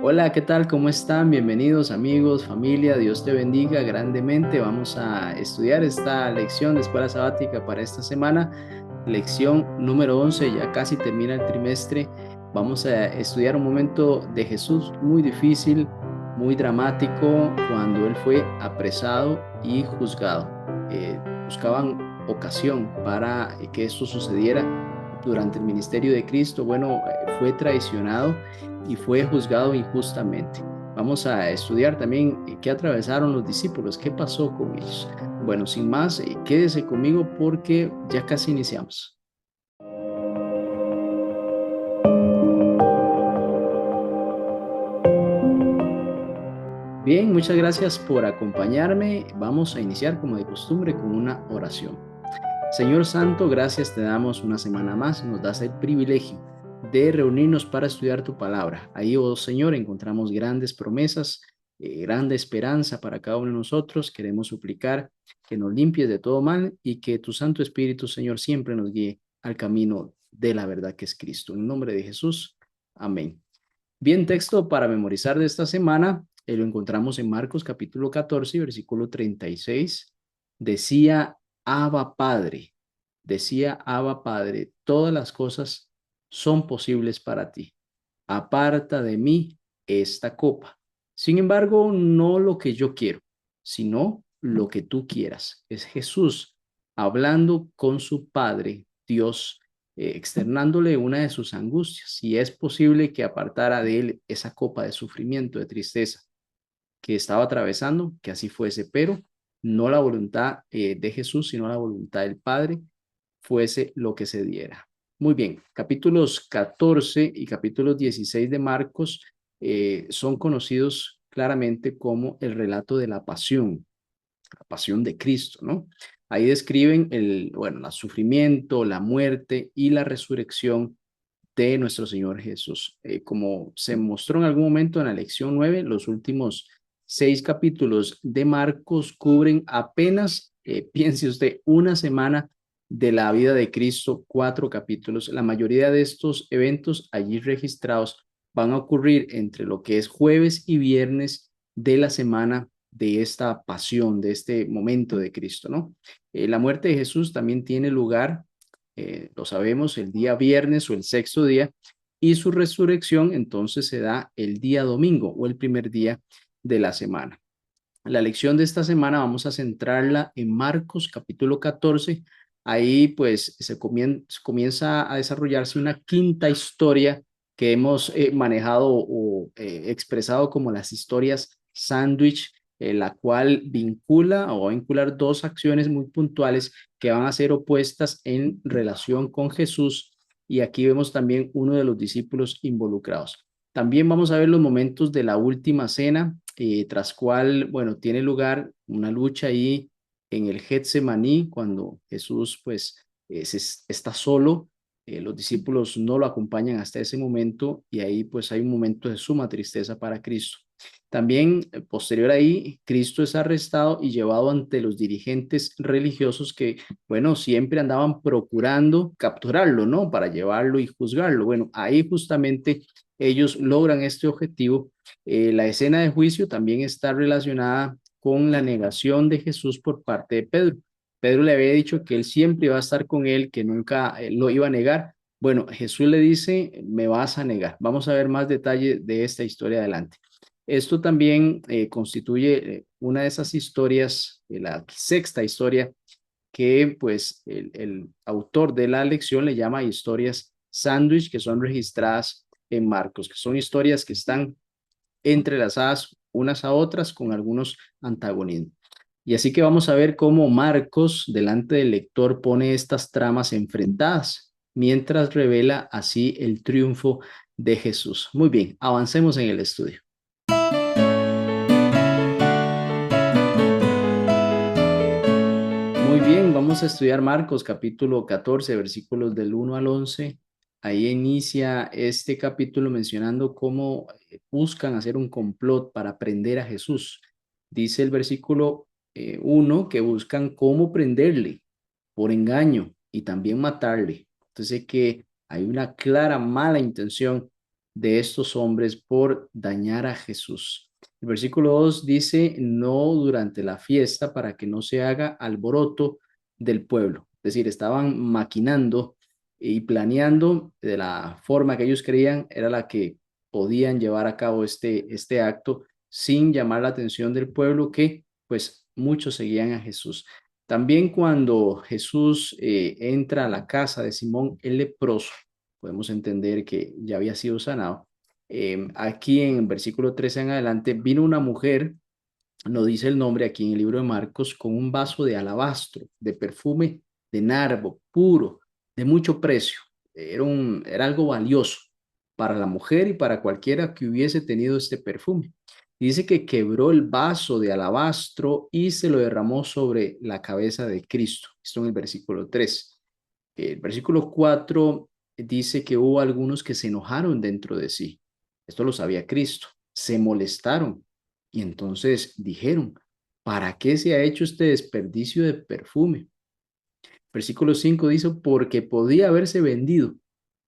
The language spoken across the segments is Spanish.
Hola, ¿qué tal? ¿Cómo están? Bienvenidos amigos, familia, Dios te bendiga grandemente. Vamos a estudiar esta lección de escuela sabática para esta semana, lección número 11. Ya casi termina el trimestre. Vamos a estudiar un momento de Jesús muy difícil, muy dramático, cuando él fue apresado y juzgado. Buscaban ocasión para que esto sucediera durante el ministerio de Cristo. Bueno, fue traicionado y fue juzgado injustamente. Vamos a estudiar también qué atravesaron los discípulos, qué pasó con ellos. Bueno, sin más, quédese conmigo porque ya casi iniciamos. Bien, muchas gracias por acompañarme. Vamos a iniciar como de costumbre con una oración. Señor Santo, gracias te damos una semana más. Nos das el privilegio de reunirnos para estudiar tu palabra. Ahí, oh Señor, encontramos grandes promesas, grande esperanza para cada uno de nosotros. Queremos suplicar que nos limpies de todo mal y que tu Santo Espíritu, Señor, siempre nos guíe al camino de la verdad que es Cristo. En nombre de Jesús, amén. Bien, texto para memorizar de esta semana, lo encontramos en Marcos capítulo 14, versículo 36. Decía, Abba Padre, decía Abba Padre, todas las cosas son posibles para ti. Aparta de mí esta copa. Sin embargo, no lo que yo quiero, sino lo que tú quieras. Es Jesús hablando con su Padre, Dios, externándole una de sus angustias. Si es posible que apartara de él esa copa de sufrimiento, de tristeza que estaba atravesando, que así fuese, pero no la voluntad de Jesús, sino la voluntad del Padre fuese lo que se diera. Muy bien, capítulos 14 y capítulos 16 de Marcos son conocidos claramente como el relato de la pasión de Cristo, ¿no? Ahí describen el sufrimiento, la muerte y la resurrección de nuestro Señor Jesús. Como se mostró en algún momento en la lección 9, los últimos 6 capítulos de Marcos cubren apenas, piense usted, una semana de la vida de Cristo, 4 capítulos. La mayoría de estos eventos allí registrados van a ocurrir entre lo que es jueves y viernes de la semana de esta pasión, de este momento de Cristo, ¿no? La muerte de Jesús también tiene lugar, lo sabemos, el día viernes o el sexto día, y su resurrección entonces se da el día domingo o el primer día de la semana. La lección de esta semana vamos a centrarla en Marcos capítulo 14. Ahí pues comienza a desarrollarse una quinta historia que hemos manejado o expresado como las historias sándwich, la cual vincula o va a vincular dos acciones muy puntuales que van a ser opuestas en relación con Jesús. Y aquí vemos también uno de los discípulos involucrados. También vamos a ver los momentos de la última cena, tras cual, bueno, tiene lugar una lucha ahí en el Getsemaní, cuando Jesús, pues, está solo, los discípulos no lo acompañan hasta ese momento y ahí, pues, hay un momento de suma tristeza para Cristo. También, posterior ahí, Cristo es arrestado y llevado ante los dirigentes religiosos que, bueno, siempre andaban procurando capturarlo, ¿no? Para llevarlo y juzgarlo. Bueno, ahí justamente ellos logran este objetivo. La escena de juicio también está relacionada con la negación de Jesús por parte de Pedro. Pedro le había dicho que él siempre iba a estar con él, que nunca lo iba a negar. Bueno, Jesús le dice, me vas a negar. Vamos a ver más detalle de esta historia adelante. Esto también constituye una de esas historias, la sexta historia, que pues el autor de la lección le llama historias sándwich, que son registradas en Marcos, que son historias que están entrelazadas unas a otras con algunos antagonismos. Y así que vamos a ver cómo Marcos, delante del lector, pone estas tramas enfrentadas, mientras revela así el triunfo de Jesús. Muy bien, avancemos en el estudio. Muy bien, vamos a estudiar Marcos capítulo 14, versículos del 1 al 11. Ahí inicia este capítulo mencionando cómo buscan hacer un complot para prender a Jesús. Dice el versículo 1 que buscan cómo prenderle por engaño y también matarle. Entonces que hay una clara mala intención de estos hombres por dañar a Jesús. El versículo 2 dice, no durante la fiesta para que no se haga alboroto del pueblo. Es decir, estaban maquinando y planeando de la forma que ellos creían era la que podían llevar a cabo este acto sin llamar la atención del pueblo que pues muchos seguían a Jesús. También cuando Jesús entra a la casa de Simón el leproso, podemos entender que ya había sido sanado. Aquí en el versículo 13 en adelante, vino una mujer, no dice el nombre aquí en el libro de Marcos, con un vaso de alabastro, de perfume de nardo, puro, de mucho precio. Era algo valioso para la mujer y para cualquiera que hubiese tenido este perfume. Dice que quebró el vaso de alabastro y se lo derramó sobre la cabeza de Cristo. Esto en el versículo 3. El versículo 4 dice que hubo algunos que se enojaron dentro de sí. Esto lo sabía Cristo. Se molestaron y entonces dijeron, ¿para qué se ha hecho este desperdicio de perfume? Versículo 5 dice, porque podía haberse vendido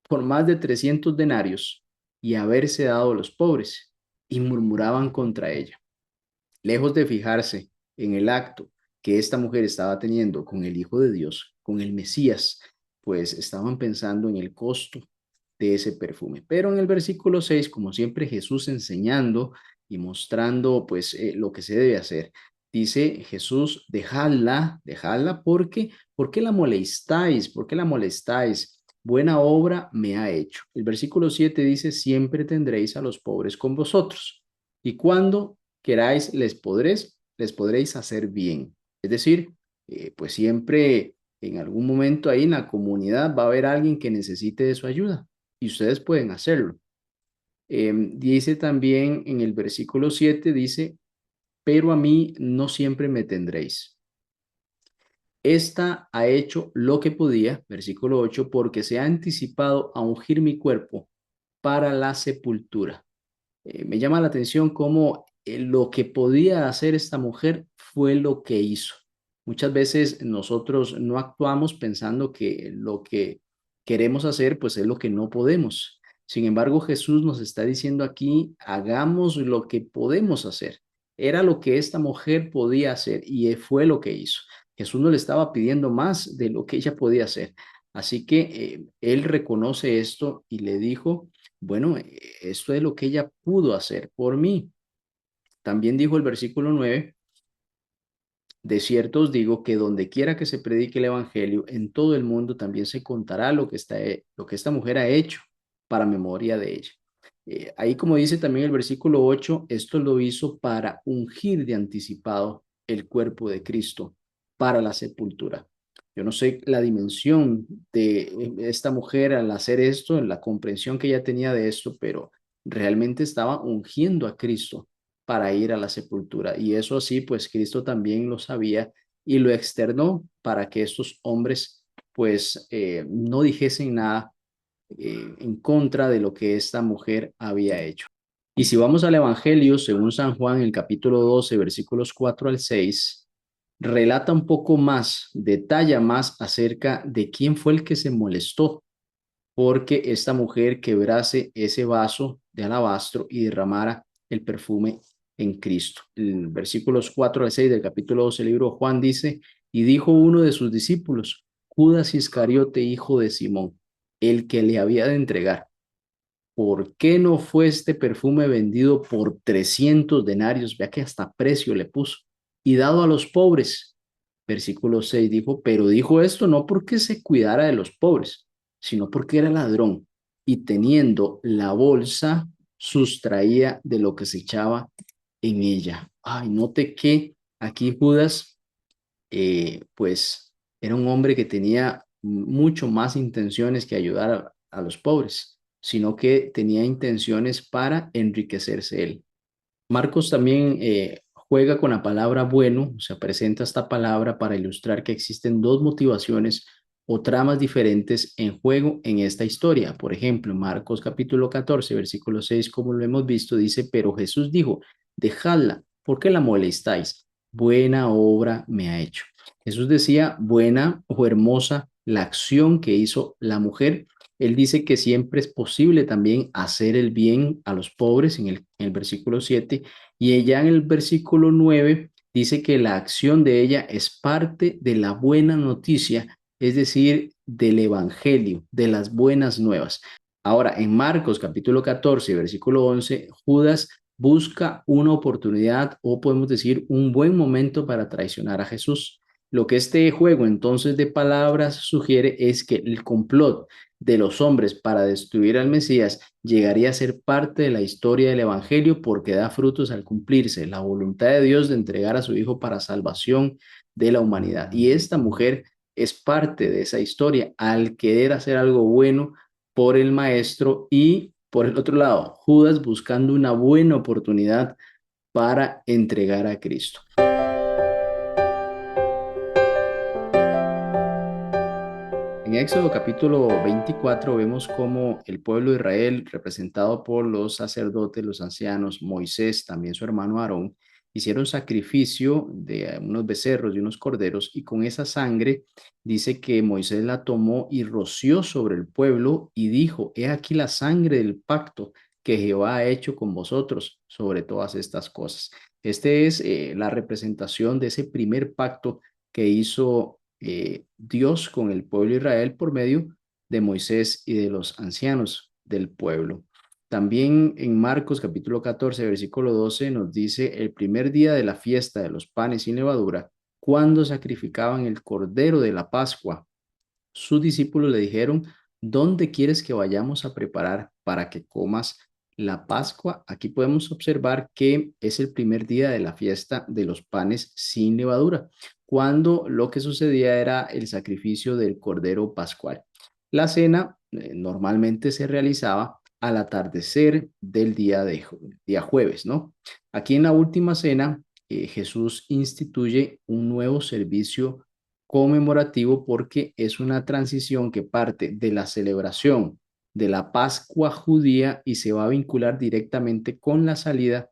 por más de 300 denarios y haberse dado a los pobres. Y murmuraban contra ella. Lejos de fijarse en el acto que esta mujer estaba teniendo con el Hijo de Dios, con el Mesías, pues estaban pensando en el costo de ese perfume. Pero en el versículo 6, como siempre, Jesús enseñando y mostrando pues lo que se debe hacer. Dice Jesús, dejadla, dejadla porque, ¿por qué la molestáis? ¿Por qué la molestáis? Buena obra me ha hecho. El versículo 7 dice, siempre tendréis a los pobres con vosotros. Y cuando queráis, les podréis hacer bien. Es decir, pues siempre en algún momento ahí en la comunidad va a haber alguien que necesite de su ayuda y ustedes pueden hacerlo. Dice también en el versículo 7, dice, pero a mí no siempre me tendréis. Esta ha hecho lo que podía, versículo 8, porque se ha anticipado a ungir mi cuerpo para la sepultura. Me llama la atención cómo lo que podía hacer esta mujer fue lo que hizo. Muchas veces nosotros no actuamos pensando que lo que queremos hacer pues es lo que no podemos. Sin embargo, Jesús nos está diciendo aquí, hagamos lo que podemos hacer. Era lo que esta mujer podía hacer y fue lo que hizo. Jesús no le estaba pidiendo más de lo que ella podía hacer. Así que él reconoce esto y le dijo, bueno, esto es lo que ella pudo hacer por mí. También dijo el versículo 9, de cierto os digo que donde quiera que se predique el evangelio, en todo el mundo también se contará lo que esta mujer ha hecho para memoria de ella. Ahí como dice también el versículo 8, esto lo hizo para ungir de anticipado el cuerpo de Cristo para la sepultura. Yo no sé la dimensión de esta mujer al hacer esto, en la comprensión que ella tenía de esto, pero realmente estaba ungiendo a Cristo para ir a la sepultura. Y eso así, pues Cristo también lo sabía y lo externó para que estos hombres, pues, no dijesen nada en contra de lo que esta mujer había hecho. Y si vamos al Evangelio, según San Juan, el capítulo 12, versículos 4 al 6, relata un poco más, detalla más acerca de quién fue el que se molestó porque esta mujer quebrase ese vaso de alabastro y derramara el perfume en Cristo. El versículos 4 al 6 del capítulo 12 del libro de Juan dice, y dijo uno de sus discípulos, Judas Iscariote, hijo de Simón, el que le había de entregar, ¿por qué no fue este perfume vendido por 300 denarios? Vea que hasta precio le puso y dado a los pobres. Versículo 6 dijo, pero dijo esto no porque se cuidara de los pobres, sino porque era ladrón y teniendo la bolsa sustraía de lo que se echaba en ella. Ay, note que aquí Judas, pues era un hombre que tenía mucho más intenciones que ayudar a los pobres, sino que tenía intenciones para enriquecerse él. Marcos también juega con la palabra bueno, o sea, presenta esta palabra para ilustrar que existen dos motivaciones o tramas diferentes en juego en esta historia. Por ejemplo, Marcos capítulo 14, versículo 6, como lo hemos visto, dice, pero Jesús dijo, dejadla, ¿por qué la molestáis? Buena obra me ha hecho. Jesús decía buena o hermosa la acción que hizo la mujer Él dice que siempre es posible también hacer el bien a los pobres en el versículo 7, y ella en el versículo 9 dice que la acción de ella es parte de la buena noticia, es decir, del evangelio, de las buenas nuevas. Ahora, en Marcos capítulo 14, versículo 11, Judas busca una oportunidad, o podemos decir un buen momento para traicionar a Jesús. Lo que este juego entonces de palabras sugiere es que el complot de los hombres para destruir al Mesías llegaría a ser parte de la historia del Evangelio, porque da frutos al cumplirse la voluntad de Dios de entregar a su Hijo para salvación de la humanidad. Y esta mujer es parte de esa historia al querer hacer algo bueno por el Maestro, y por el otro lado, Judas buscando una buena oportunidad para entregar a Cristo. En Éxodo capítulo 24 vemos cómo el pueblo de Israel, representado por los sacerdotes, los ancianos, Moisés, también su hermano Aarón, hicieron sacrificio de unos becerros y unos corderos, y con esa sangre dice que Moisés la tomó y roció sobre el pueblo y dijo: He aquí la sangre del pacto que Jehová ha hecho con vosotros sobre todas estas cosas. Este es la representación de ese primer pacto que hizo Dios con el pueblo de Israel por medio de Moisés y de los ancianos del pueblo. También en Marcos capítulo 14, versículo 12 nos dice: el primer día de la fiesta de los panes sin levadura, cuando sacrificaban el cordero de la Pascua, sus discípulos le dijeron: ¿dónde quieres que vayamos a preparar para que comas la Pascua? Aquí podemos observar que es el primer día de la fiesta de los panes sin levadura, cuando lo que sucedía era el sacrificio del cordero pascual. La cena normalmente se realizaba al atardecer del día jueves, ¿no? Aquí en la última cena, Jesús instituye un nuevo servicio conmemorativo, porque es una transición que parte de la celebración de la Pascua judía y se va a vincular directamente con la salida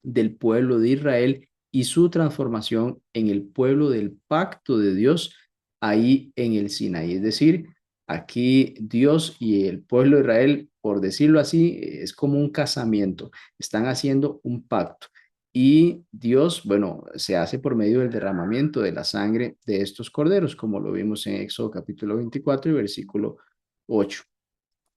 del pueblo de Israel y su transformación en el pueblo del pacto de Dios ahí en el Sinaí. Es decir, aquí Dios y el pueblo de Israel, por decirlo así, es como un casamiento. Están haciendo un pacto. Y Dios, bueno, se hace por medio del derramamiento de la sangre de estos corderos, como lo vimos en Éxodo capítulo 24 y versículo 8.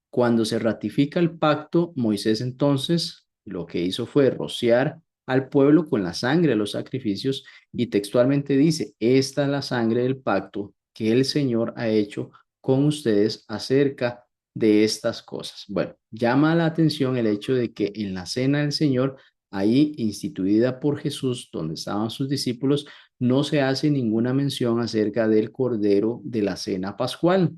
Cuando se ratifica el pacto, Moisés entonces lo que hizo fue rociar al pueblo con la sangre de los sacrificios, y textualmente dice: esta es la sangre del pacto que el Señor ha hecho con ustedes acerca de estas cosas. Bueno, llama la atención el hecho de que en la cena del Señor, ahí instituida por Jesús, donde estaban sus discípulos, no se hace ninguna mención acerca del cordero de la cena pascual,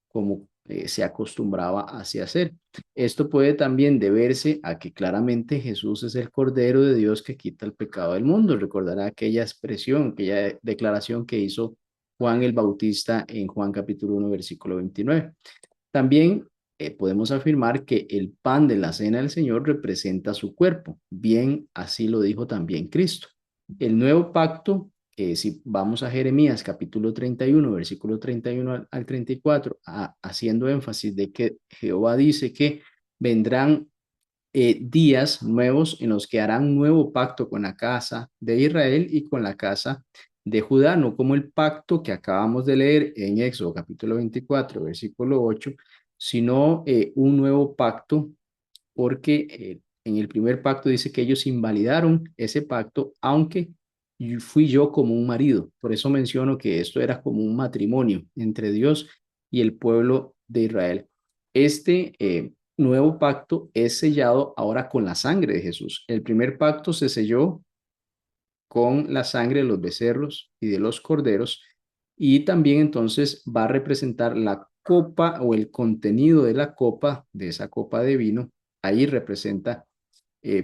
como se acostumbraba así hacer. Esto puede también deberse a que claramente Jesús es el Cordero de Dios que quita el pecado del mundo. Recordará aquella expresión, aquella declaración que hizo Juan el Bautista en Juan capítulo 1, versículo 29. También podemos afirmar que el pan de la cena del Señor representa su cuerpo. Bien, así lo dijo también Cristo. El nuevo pacto, si vamos a Jeremías capítulo 31, versículo 31 al 34, haciendo énfasis de que Jehová dice que vendrán días nuevos en los que harán un nuevo pacto con la casa de Israel y con la casa de Judá, no como el pacto que acabamos de leer en Éxodo capítulo 24, versículo 8, sino un nuevo pacto, porque en el primer pacto dice que ellos invalidaron ese pacto, aunque fui yo como un marido. Por eso menciono que esto era como un matrimonio entre Dios y el pueblo de Israel. Este nuevo pacto es sellado ahora con la sangre de Jesús. El primer pacto se selló con la sangre de los becerros y de los corderos, y también entonces va a representar la copa o el contenido de la copa, de esa copa de vino. Ahí representa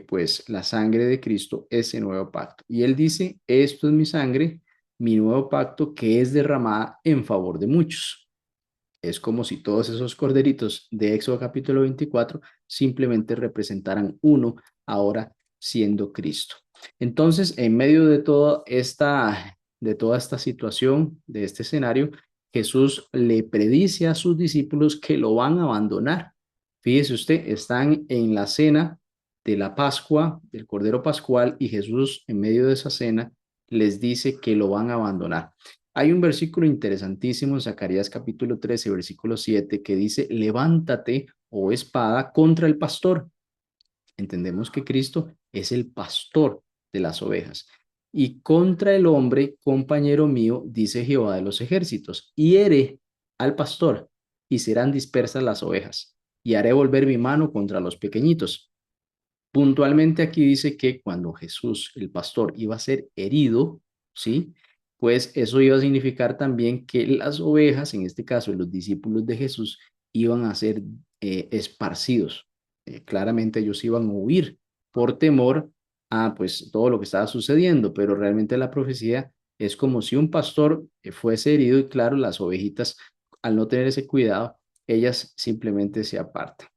pues la sangre de Cristo, ese nuevo pacto. Y él dice: esto es mi sangre, mi nuevo pacto, que es derramada en favor de muchos. Es como si todos esos corderitos de Éxodo capítulo 24 simplemente representaran uno, ahora siendo Cristo. Entonces, en medio de toda esta situación, de este escenario, Jesús le predice a sus discípulos que lo van a abandonar. Fíjese usted, están en la cena de la Pascua, del Cordero Pascual, y Jesús en medio de esa cena les dice que lo van a abandonar. Hay un versículo interesantísimo en Zacarías capítulo 13, versículo 7, que dice, levántate, oh espada, contra el pastor. Entendemos que Cristo es el pastor de las ovejas. Y contra el hombre, compañero mío, dice Jehová de los ejércitos, hiere al pastor y serán dispersas las ovejas. Y haré volver mi mano contra los pequeñitos. Puntualmente aquí dice que cuando Jesús, el pastor, iba a ser herido, ¿sí? Pues eso iba a significar también que las ovejas, en este caso los discípulos de Jesús, iban a ser esparcidos. Claramente ellos iban a huir por temor a pues todo lo que estaba sucediendo, pero realmente la profecía es como si un pastor fuese herido y claro, las ovejitas, al no tener ese cuidado, ellas simplemente se apartan.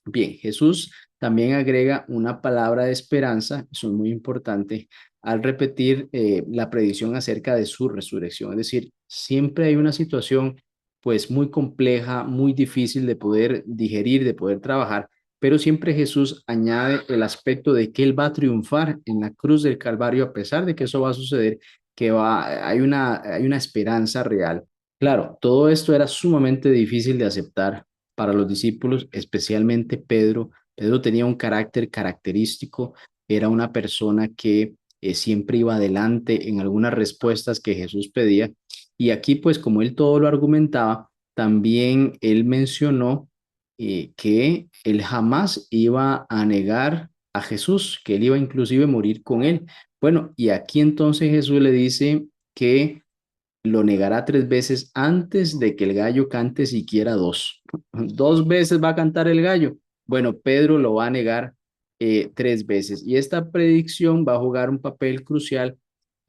Bien, Jesús también agrega una palabra de esperanza, eso es muy importante, al repetir la predicción acerca de su resurrección. Es decir, siempre hay una situación pues muy compleja, muy difícil de poder digerir, de poder trabajar, pero siempre Jesús añade el aspecto de que Él va a triunfar en la cruz del Calvario, a pesar de que eso va a suceder, que hay una esperanza real. Claro, todo esto era sumamente difícil de aceptar para los discípulos, especialmente Pedro. Pedro tenía un carácter característico, era una persona que siempre iba adelante en algunas respuestas que Jesús pedía. Y aquí, pues como él todo lo argumentaba, también él mencionó que él jamás iba a negar a Jesús, que él iba inclusive a morir con él. Bueno, y aquí entonces Jesús le dice que lo negará 3 veces antes de que el gallo cante siquiera dos. 2 veces va a cantar el gallo. Bueno, Pedro lo va a negar 3 veces. Y esta predicción va a jugar un papel crucial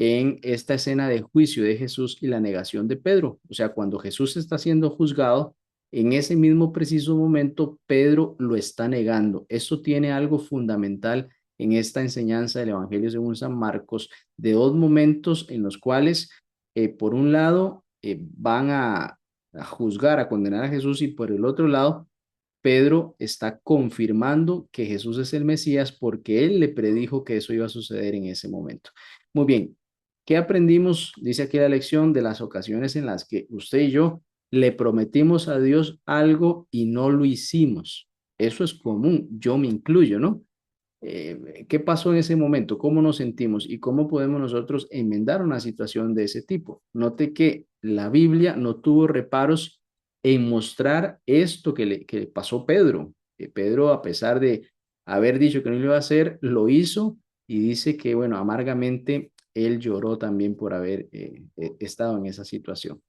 en esta escena de juicio de Jesús y la negación de Pedro. O sea, cuando Jesús está siendo juzgado, en ese mismo preciso momento, Pedro lo está negando. Esto tiene algo fundamental en esta enseñanza del Evangelio según San Marcos, de dos momentos en los cuales por un lado, van a juzgar, a condenar a Jesús y por el otro lado, Pedro está confirmando que Jesús es el Mesías porque él le predijo que eso iba a suceder en ese momento. Muy bien, ¿qué aprendimos? Dice aquí la lección de las ocasiones en las que usted y yo le prometimos a Dios algo y no lo hicimos. Eso es común, yo me incluyo, ¿no? ¿Qué pasó en ese momento? ¿Cómo nos sentimos? ¿Y cómo podemos nosotros enmendar una situación de ese tipo? Note que la Biblia no tuvo reparos en mostrar esto que le pasó Pedro. Pedro, a pesar de haber dicho que no lo iba a hacer, lo hizo y dice que, bueno, amargamente él lloró también por haber estado en esa situación.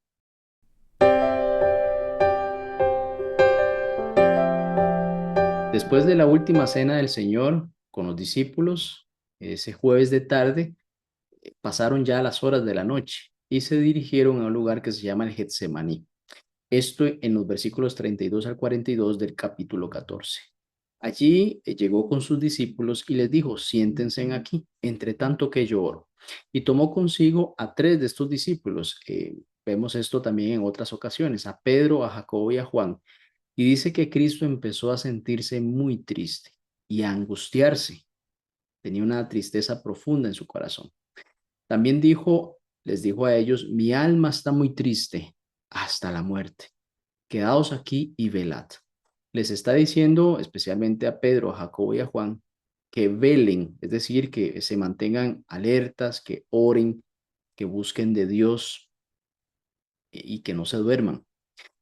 Después de la última cena del Señor con los discípulos, ese jueves de tarde, pasaron ya las horas de la noche y se dirigieron a un lugar que se llama el Getsemaní. Esto en los versículos 32 al 42 del capítulo 14. Allí llegó con sus discípulos y les dijo, siéntense aquí, entre tanto que yo oro. Y tomó consigo a 3 de estos discípulos. Vemos esto también en otras ocasiones, a Pedro, a Jacobo y a Juan. Y dice que Cristo empezó a sentirse muy triste y a angustiarse. Tenía una tristeza profunda en su corazón. También les dijo a ellos, mi alma está muy triste hasta la muerte. Quedaos aquí y velad. Les está diciendo, especialmente a Pedro, a Jacobo y a Juan, que velen, es decir, que se mantengan alertas, que oren, que busquen de Dios y que no se duerman.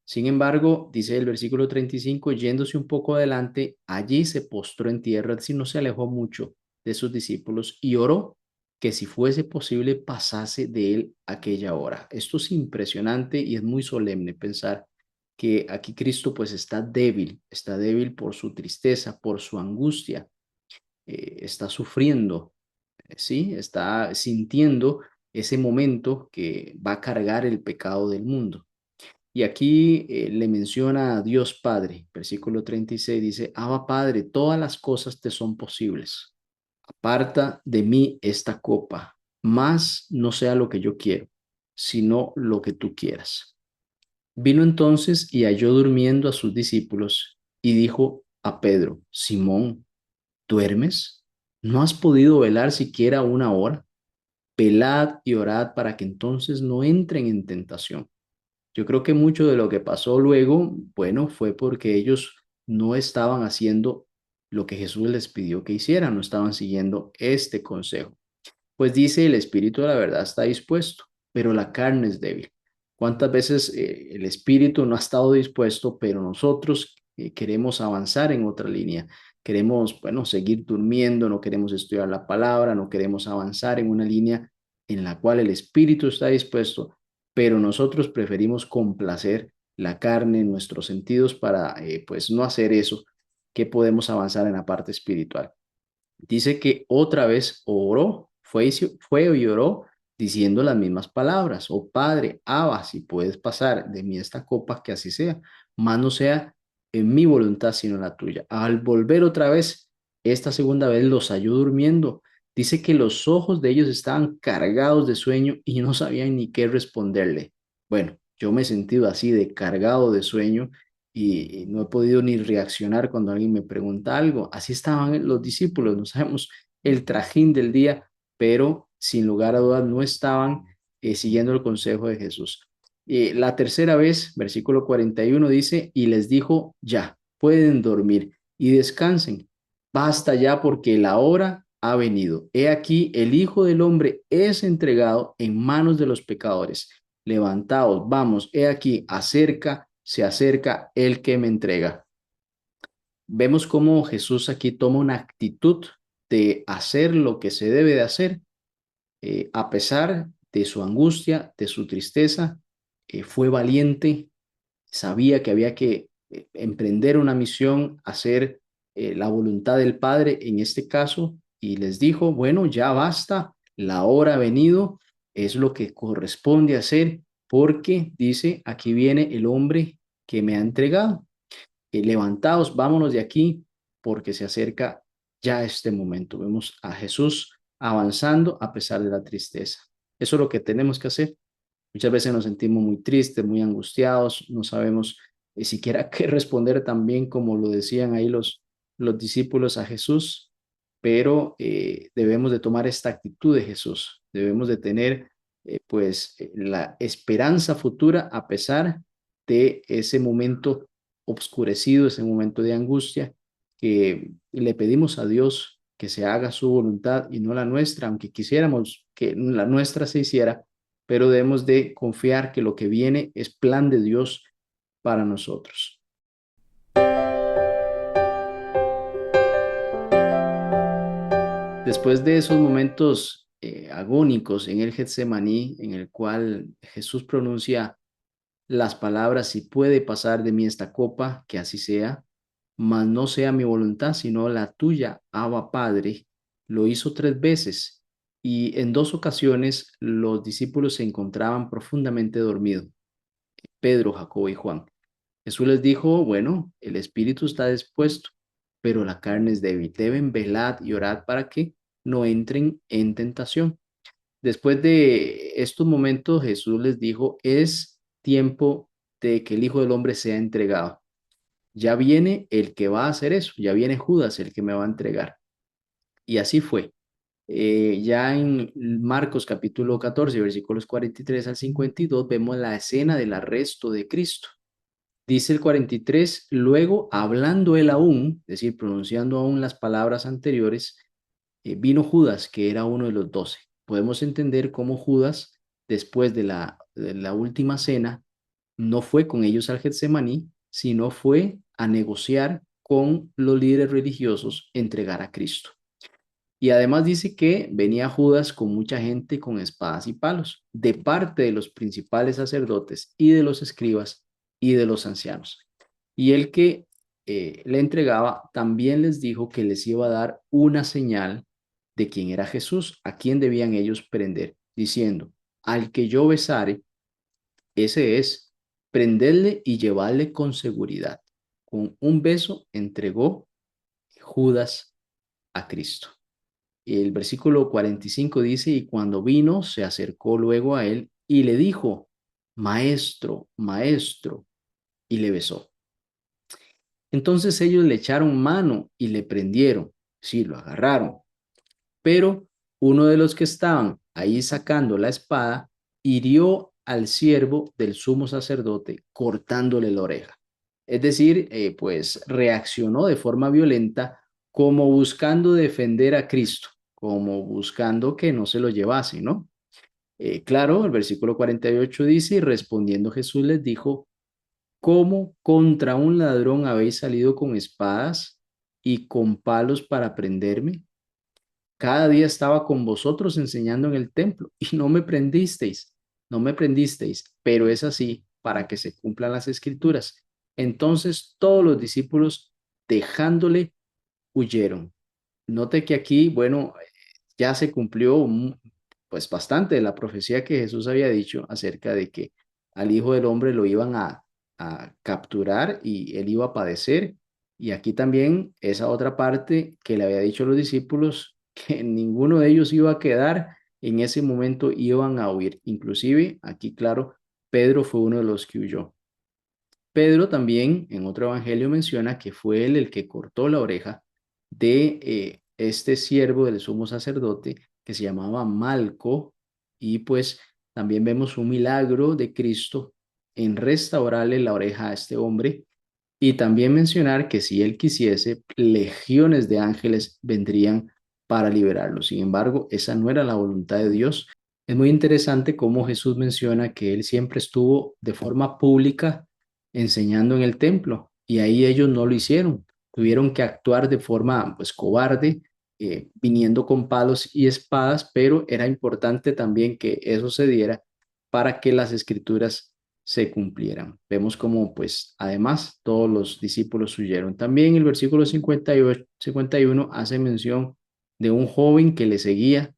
Sin embargo, dice el versículo 35, yéndose un poco adelante, allí se postró en tierra, es decir, no se alejó mucho de sus discípulos y oró que si fuese posible pasase de él aquella hora. Esto es impresionante y es muy solemne pensar que aquí Cristo pues está débil por su tristeza, por su angustia, está sufriendo, ¿sí? Está sintiendo ese momento que va a cargar el pecado del mundo. Y aquí le menciona a Dios Padre, versículo 36 dice, Abba Padre, todas las cosas te son posibles. Aparta de mí esta copa, mas no sea lo que yo quiero, sino lo que tú quieras. Vino entonces y halló durmiendo a sus discípulos y dijo a Pedro: Simón, ¿duermes? ¿No has podido velar siquiera una hora? Velad y orad para que entonces no entren en tentación. Yo creo que mucho de lo que pasó luego, bueno, fue porque ellos no estaban haciendo lo que Jesús les pidió que hicieran, no estaban siguiendo este consejo. Pues dice, el espíritu de la verdad está dispuesto, pero la carne es débil. ¿Cuántas veces el espíritu no ha estado dispuesto, pero nosotros queremos avanzar en otra línea? Queremos, bueno, seguir durmiendo, no queremos estudiar la palabra, no queremos avanzar en una línea en la cual el espíritu está dispuesto, pero nosotros preferimos complacer la carne, nuestros sentidos para, pues, no hacer eso, que podemos avanzar en la parte espiritual. Dice que otra vez oró, fue y oró diciendo las mismas palabras: oh Padre, Abba, si puedes pasar de mí esta copa, que así sea, mas no sea en mi voluntad sino en la tuya. Al volver otra vez, esta segunda vez los halló durmiendo. Dice que los ojos de ellos estaban cargados de sueño y no sabían ni qué responderle. Bueno, yo me he sentido así de cargado de sueño y no he podido ni reaccionar cuando alguien me pregunta algo. Así estaban los discípulos, no sabemos el trajín del día, pero sin lugar a dudas no estaban siguiendo el consejo de Jesús. La tercera vez, versículo 41 dice, y les dijo: ya, pueden dormir y descansen. Basta ya, porque la hora ha venido. He aquí, el Hijo del Hombre es entregado en manos de los pecadores. Levantaos, vamos, he aquí, se acerca el que me entrega. Vemos cómo Jesús aquí toma una actitud de hacer lo que se debe de hacer, a pesar de su angustia, de su tristeza. Fue valiente, sabía que había que emprender una misión, hacer la voluntad del Padre en este caso, y les dijo: bueno, ya basta, la hora ha venido, es lo que corresponde hacer, porque dice, aquí viene el hombre que me ha entregado. Levantaos, vámonos de aquí, porque se acerca ya este momento. Vemos a Jesús avanzando a pesar de la tristeza. Eso es lo que tenemos que hacer. Muchas veces nos sentimos muy tristes, muy angustiados, no sabemos siquiera qué responder también, como lo decían ahí los discípulos a Jesús, pero debemos de tomar esta actitud de Jesús, debemos de tener la esperanza futura a pesar de ese momento obscurecido, ese momento de angustia, que le pedimos a Dios que se haga su voluntad y no la nuestra, aunque quisiéramos que la nuestra se hiciera, pero debemos de confiar que lo que viene es plan de Dios para nosotros. Después de esos momentos agónicos en el Getsemaní, en el cual Jesús pronuncia las palabras: si puede pasar de mí esta copa, que así sea, mas no sea mi voluntad, sino la tuya, Abba Padre, lo hizo 3 veces, y en 2 ocasiones los discípulos se encontraban profundamente dormidos: Pedro, Jacobo y Juan. Jesús les dijo: bueno, el espíritu está dispuesto, pero la carne es débil. Deben velar y orar para que no entren en tentación. Después de estos momentos, Jesús les dijo: es tiempo de que el Hijo del Hombre sea entregado. Ya viene el que va a hacer eso, ya viene Judas, el que me va a entregar. Y así fue. Ya en Marcos capítulo 14, versículos 43 al 52, vemos la escena del arresto de Cristo. Dice el 43, luego hablando él aún, es decir, pronunciando aún las palabras anteriores, vino Judas, que era uno de los 12. Podemos entender cómo Judas, después de la última cena, no fue con ellos al Getsemaní, sino fue a negociar con los líderes religiosos entregar a Cristo. Y además dice que venía Judas con mucha gente con espadas y palos, de parte de los principales sacerdotes y de los escribas y de los ancianos. Y el que le entregaba también les dijo que les iba a dar una señal de quién era Jesús, a quién debían ellos prender, diciendo: al que yo besare, ese es, prenderle y llevarle con seguridad. Con un beso entregó Judas a Cristo. El versículo 45 dice: y cuando vino, se acercó luego a él y le dijo: maestro, maestro, y le besó. Entonces ellos le echaron mano y le prendieron, sí, lo agarraron, pero uno de los que estaban ahí sacando la espada hirió al siervo del sumo sacerdote cortándole la oreja. Es decir, pues reaccionó de forma violenta como buscando defender a Cristo, como buscando que no se lo llevasen, ¿no? Claro, el versículo 48 dice, y respondiendo Jesús les dijo, ¿cómo contra un ladrón habéis salido con espadas y con palos para prenderme? Cada día estaba con vosotros enseñando en el templo y no me prendisteis, no me prendisteis, pero es así para que se cumplan las escrituras. Entonces todos los discípulos, dejándole, huyeron. Note que aquí, bueno, ya se cumplió pues bastante de la profecía que Jesús había dicho acerca de que al Hijo del Hombre lo iban a capturar y él iba a padecer. Y aquí también esa otra parte que le había dicho a los discípulos que ninguno de ellos iba a quedar, en ese momento iban a huir. Inclusive, aquí claro, Pedro fue uno de los que huyó. Pedro también en otro evangelio menciona que fue él el que cortó la oreja de este siervo del sumo sacerdote que se llamaba Malco y pues también vemos un milagro de Cristo en restaurarle la oreja a este hombre y también mencionar que si él quisiese, legiones de ángeles vendrían para liberarlo. Sin embargo, esa no era la voluntad de Dios. Es muy interesante cómo Jesús menciona que él siempre estuvo de forma pública enseñando en el templo y ahí ellos no lo hicieron. Tuvieron que actuar de forma pues cobarde, viniendo con palos y espadas, pero era importante también que eso se diera para que las escrituras se cumplieran. Vemos como, pues, además, todos los discípulos huyeron. También el versículo 58, 51 hace mención de un joven que le seguía.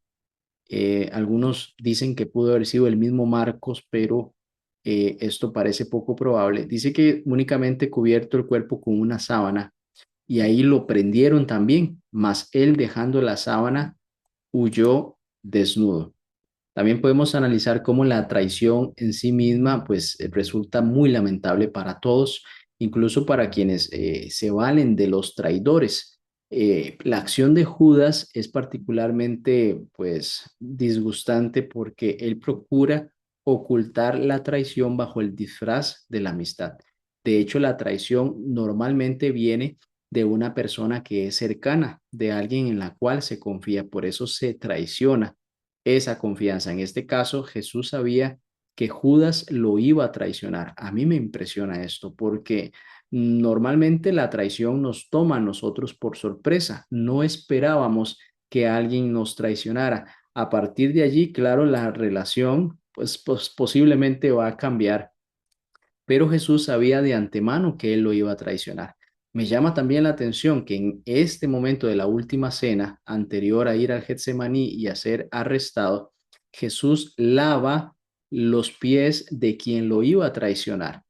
Algunos dicen que pudo haber sido el mismo Marcos, pero esto parece poco probable. Dice que únicamente cubierto el cuerpo con una sábana y ahí lo prendieron también, mas él dejando la sábana huyó desnudo. También podemos analizar cómo la traición en sí misma pues resulta muy lamentable para todos, incluso para quienes se valen de los traidores. La acción de Judas es particularmente pues disgustante porque él procura ocultar la traición bajo el disfraz de la amistad. De hecho, la traición normalmente viene de una persona que es cercana, de alguien en la cual se confía, por eso se traiciona esa confianza. En este caso, Jesús sabía que Judas lo iba a traicionar. A mí me impresiona esto porque normalmente la traición nos toma a nosotros por sorpresa. No esperábamos que alguien nos traicionara. A partir de allí, claro, la relación pues posiblemente va a cambiar, pero Jesús sabía de antemano que él lo iba a traicionar. Me llama también la atención que en este momento de la última cena, anterior a ir al Getsemaní y a ser arrestado, Jesús lava los pies de quien lo iba a traicionar.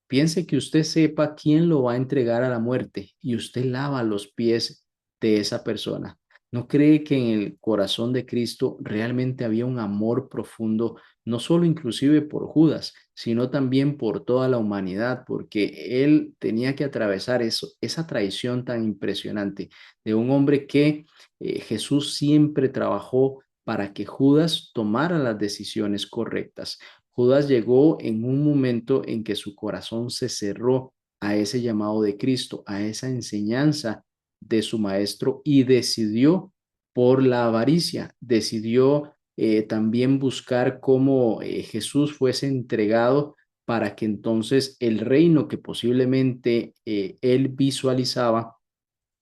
Piense que usted sepa quién lo va a entregar a la muerte y usted lava los pies de esa persona. ¿No cree que en el corazón de Cristo realmente había un amor profundo, no solo inclusive por Judas, sino también por toda la humanidad, porque él tenía que atravesar eso, esa traición tan impresionante de un hombre que Jesús siempre trabajó para que Judas tomara las decisiones correctas? Judas llegó en un momento en que su corazón se cerró a ese llamado de Cristo, a esa enseñanza de su maestro y decidió por la avaricia, decidió también buscar cómo Jesús fuese entregado para que entonces el reino que posiblemente él visualizaba,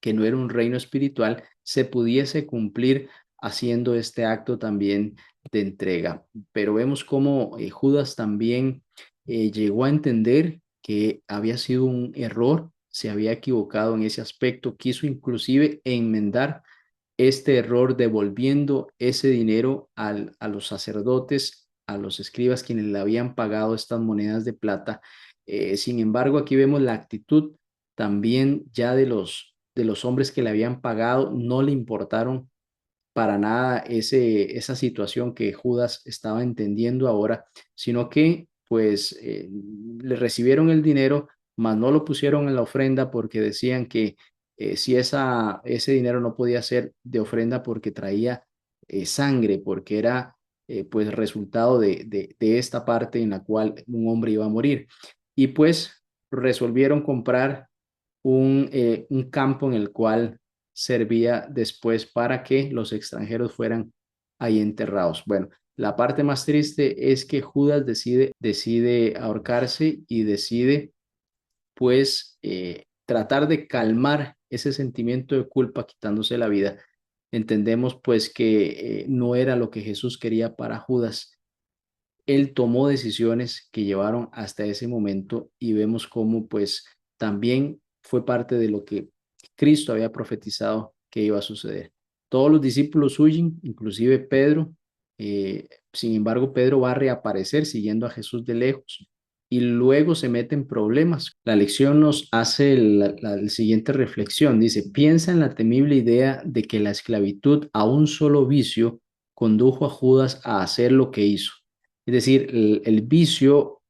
que no era un reino espiritual, se pudiese cumplir haciendo este acto también de entrega. Pero vemos cómo Judas también llegó a entender que había sido un error, se había equivocado en ese aspecto, quiso inclusive enmendar este error devolviendo ese dinero a los sacerdotes, a los escribas quienes le habían pagado estas monedas de plata. Sin embargo, aquí vemos la actitud también ya de los hombres que le habían pagado, no le importaron para nada esa situación que Judas estaba entendiendo ahora, sino que pues le recibieron el dinero, mas no lo pusieron en la ofrenda porque decían que si ese dinero no podía ser de ofrenda porque traía sangre, porque era pues resultado de esta parte en la cual un hombre iba a morir. Y pues resolvieron comprar un campo en el cual servía después para que los extranjeros fueran ahí enterrados. Bueno, la parte más triste es que Judas decide ahorcarse y decide pues tratar de calmar ese sentimiento de culpa quitándose la vida. Entendemos pues que no era lo que Jesús quería para Judas. Él tomó decisiones que llevaron hasta ese momento y vemos cómo pues también fue parte de lo que Cristo había profetizado que iba a suceder. Todos los discípulos huyen, inclusive Pedro. Sin embargo, Pedro va a reaparecer siguiendo a Jesús de lejos y luego se mete en problemas. La lección nos hace la siguiente reflexión. Dice, piensa en la temible idea de que la esclavitud a un solo vicio condujo a Judas a hacer lo que hizo. Es decir, el vicio,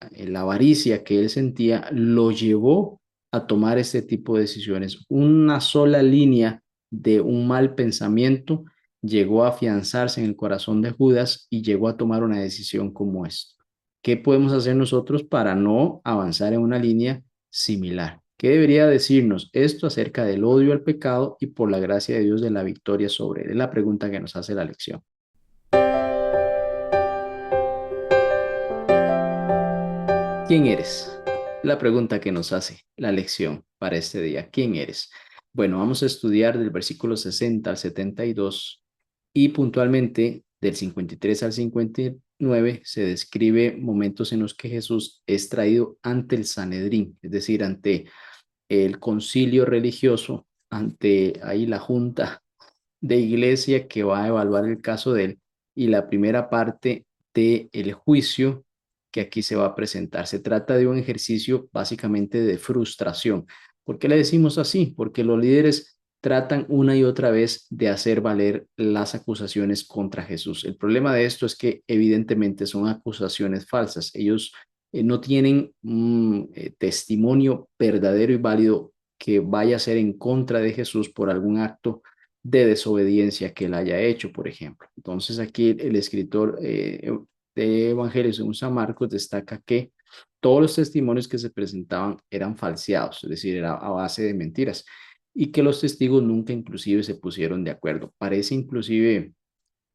la avaricia que él sentía, lo llevó a tomar este tipo de decisiones. Una sola línea de un mal pensamiento llegó a afianzarse en el corazón de Judas y llegó a tomar una decisión como esta. ¿Qué podemos hacer nosotros para no avanzar en una línea similar? ¿Qué debería decirnos esto acerca del odio al pecado y por la gracia de Dios de la victoria sobre él? Es la pregunta que nos hace la lección. ¿Quién eres? La pregunta que nos hace la lección para este día. ¿Quién eres? Bueno, vamos a estudiar del versículo 60 al 72 y puntualmente del 53 al 59 se describe momentos en los que Jesús es traído ante el Sanedrín, es decir, ante el concilio religioso, ante ahí la junta de iglesia que va a evaluar el caso de él y la primera parte del juicio que aquí se va a presentar. Se trata de un ejercicio básicamente de frustración. ¿Por qué le decimos así? Porque los líderes tratan una y otra vez de hacer valer las acusaciones contra Jesús. El problema de esto es que evidentemente son acusaciones falsas. Ellos no tienen un testimonio verdadero y válido que vaya a ser en contra de Jesús por algún acto de desobediencia que él haya hecho, por ejemplo. Entonces aquí el escritor de Evangelio según San Marcos destaca que todos los testimonios que se presentaban eran falseados, es decir, era a base de mentiras, y que los testigos nunca inclusive se pusieron de acuerdo. Parece inclusive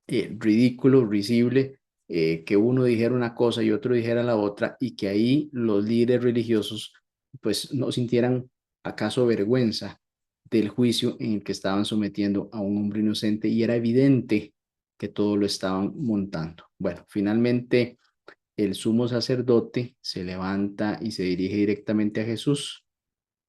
ridículo, risible, que uno dijera una cosa y otro dijera la otra, y que ahí los líderes religiosos pues no sintieran acaso vergüenza del juicio en el que estaban sometiendo a un hombre inocente y era evidente que todo lo estaban montando. Bueno, finalmente el sumo sacerdote se levanta y se dirige directamente a Jesús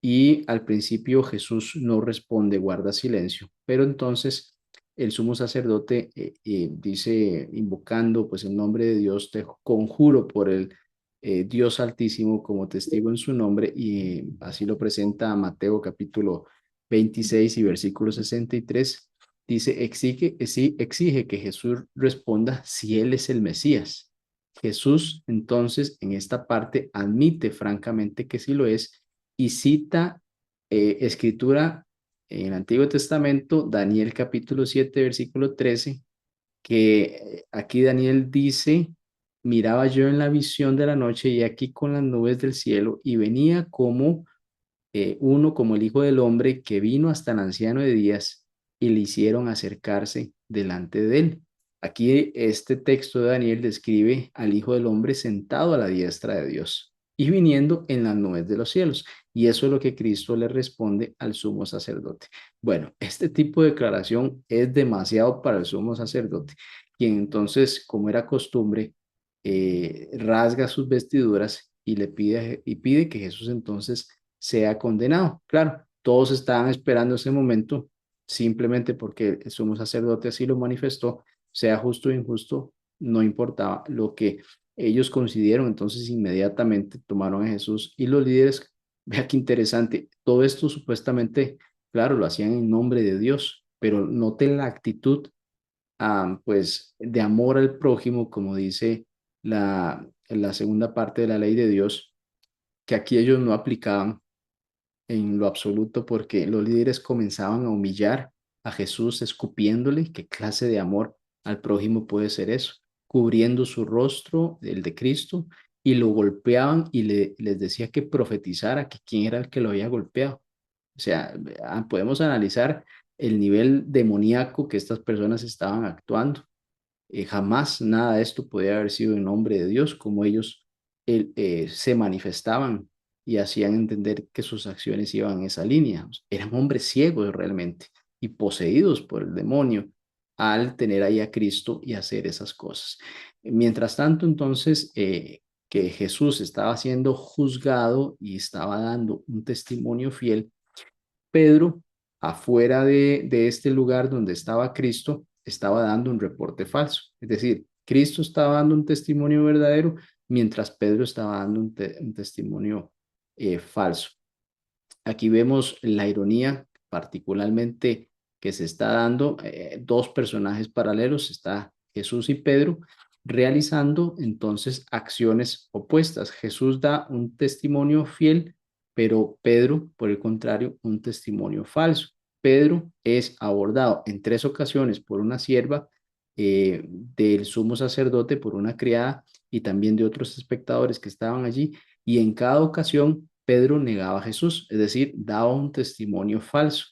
y al principio Jesús no responde, guarda silencio, pero entonces el sumo sacerdote dice, invocando pues el nombre de Dios, te conjuro por el Dios Altísimo como testigo en su nombre, y así lo presenta Mateo capítulo 26 y versículo 63. Dice, exige que Jesús responda si él es el Mesías. Jesús entonces en esta parte admite francamente que sí lo es y cita escritura en el Antiguo Testamento, Daniel capítulo 7 versículo 13, que aquí Daniel dice, miraba yo en la visión de la noche y aquí con las nubes del cielo y venía como uno como el Hijo del Hombre que vino hasta el anciano de días y le hicieron acercarse delante de él. Aquí este texto de Daniel describe al Hijo del Hombre sentado a la diestra de Dios y viniendo en las nubes de los cielos. Y eso es lo que Cristo le responde al sumo sacerdote. Bueno, este tipo de declaración es demasiado para el sumo sacerdote, quien entonces, como era costumbre, rasga sus vestiduras y pide que Jesús entonces sea condenado. Claro, todos estaban esperando ese momento simplemente porque el sumo sacerdote así lo manifestó, sea justo o injusto, no importaba. Lo que ellos consideraron, entonces inmediatamente tomaron a Jesús y los líderes, vea qué interesante, todo esto supuestamente, claro, lo hacían en nombre de Dios, pero noten la actitud pues de amor al prójimo, como dice la segunda parte de la ley de Dios, que aquí ellos no aplicaban en lo absoluto porque los líderes comenzaban a humillar a Jesús escupiéndole. ¿Qué clase de amor al prójimo puede ser eso? Cubriendo su rostro, el de Cristo, y lo golpeaban y les decía que profetizara que quién era el que lo había golpeado. O sea, podemos analizar el nivel demoníaco que estas personas estaban actuando. Jamás nada de esto podía haber sido en nombre de Dios, como ellos se manifestaban y hacían entender que sus acciones iban en esa línea. Eran hombres ciegos realmente y poseídos por el demonio al tener ahí a Cristo y hacer esas cosas. Mientras tanto, entonces, que Jesús estaba siendo juzgado y estaba dando un testimonio fiel, Pedro, afuera de este lugar donde estaba Cristo, estaba dando un reporte falso. Es decir, Cristo estaba dando un testimonio verdadero, mientras Pedro estaba dando un testimonio falso. Aquí vemos la ironía, particularmente que se está dando dos personajes paralelos, está Jesús y Pedro, realizando entonces acciones opuestas. Jesús da un testimonio fiel, pero Pedro, por el contrario, un testimonio falso. Pedro es abordado en tres ocasiones por una sierva del sumo sacerdote, por una criada y también de otros espectadores que estaban allí, y en cada ocasión Pedro negaba a Jesús, es decir, daba un testimonio falso.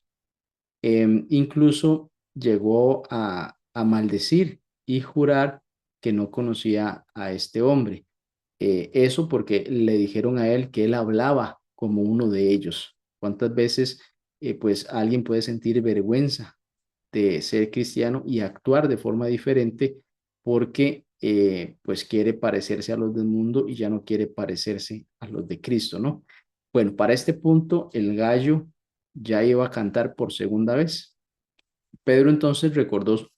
Incluso llegó a maldecir y jurar que no conocía a este hombre. Eso porque le dijeron a él que él hablaba como uno de ellos. ¿Cuántas veces pues alguien puede sentir vergüenza de ser cristiano y actuar de forma diferente porque pues quiere parecerse a los del mundo y ya no quiere parecerse a los de Cristo, ¿no? Bueno, para este punto el gallo ya iba a cantar por segunda vez. Pedro entonces recordó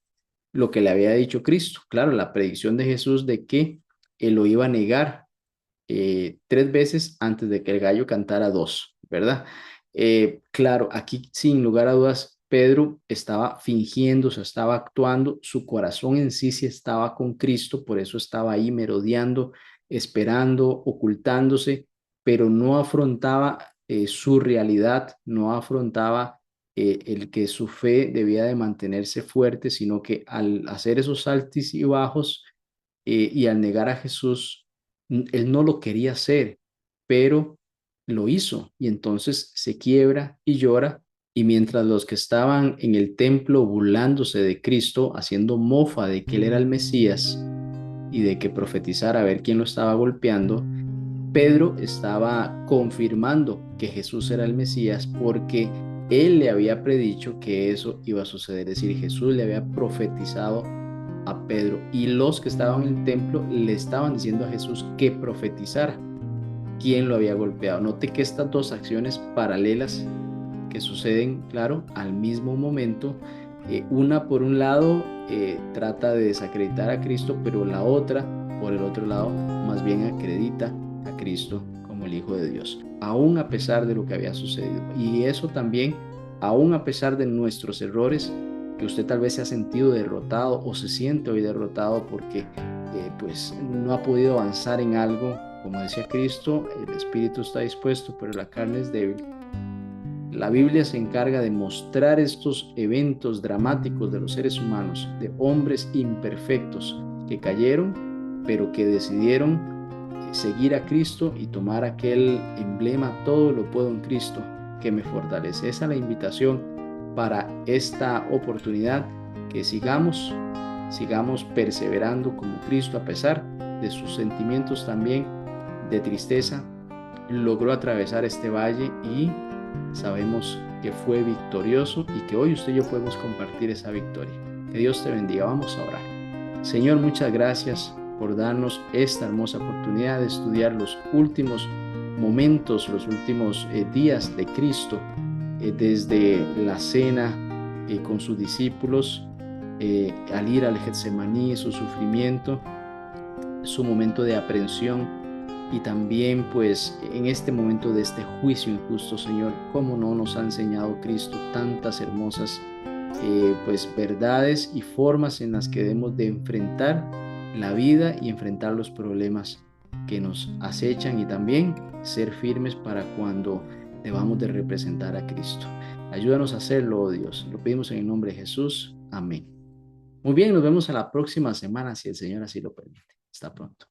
lo que le había dicho Cristo, claro, la predicción de Jesús de que él lo iba a negar tres veces antes de que el gallo cantara dos, ¿verdad? Claro, aquí sin lugar a dudas, Pedro estaba fingiendo, o sea, estaba actuando, su corazón en sí sí estaba con Cristo, por eso estaba ahí merodeando, esperando, ocultándose, pero no afrontaba su realidad, no afrontaba el que su fe debía de mantenerse fuerte, sino que al hacer esos altos y bajos y al negar a Jesús, él no lo quería hacer, pero lo hizo y entonces se quiebra y llora. Y mientras los que estaban en el templo burlándose de Cristo, haciendo mofa de que él era el Mesías y de que profetizara a ver quién lo estaba golpeando, Pedro estaba confirmando que Jesús era el Mesías porque él le había predicho que eso iba a suceder. Es decir, Jesús le había profetizado a Pedro y los que estaban en el templo le estaban diciendo a Jesús que profetizara quién lo había golpeado. Note que estas dos acciones paralelas que suceden, claro, al mismo momento, una por un lado trata de desacreditar a Cristo, pero la otra, por el otro lado, más bien acredita a Cristo como el Hijo de Dios, aún a pesar de lo que había sucedido. Y eso también, aún a pesar de nuestros errores, que usted tal vez se ha sentido derrotado o se siente hoy derrotado porque pues no ha podido avanzar en algo. Como decía Cristo, el espíritu está dispuesto, pero la carne es débil. La Biblia se encarga de mostrar estos eventos dramáticos de los seres humanos, de hombres imperfectos que cayeron, pero que decidieron seguir a Cristo y tomar aquel emblema, todo lo puedo en Cristo que me fortalece. Esa es la invitación para esta oportunidad, que sigamos perseverando como Cristo a pesar de sus sentimientos también de tristeza. Logró atravesar este valle y sabemos que fue victorioso y que hoy usted y yo podemos compartir esa victoria. Que Dios te bendiga. Vamos a orar. Señor, muchas gracias por darnos esta hermosa oportunidad de estudiar los últimos momentos, los últimos días de Cristo, desde la cena con sus discípulos, al ir al Getsemaní, su sufrimiento, su momento de aprehensión y también pues en este momento de este juicio injusto, Señor, cómo no nos ha enseñado Cristo tantas hermosas pues verdades y formas en las que debemos de enfrentar la vida y enfrentar los problemas que nos acechan y también ser firmes para cuando debamos de representar a Cristo. Ayúdanos a hacerlo, oh Dios. Lo pedimos en el nombre de Jesús. Amén. Muy bien, nos vemos a la próxima semana si el Señor así lo permite. Hasta pronto.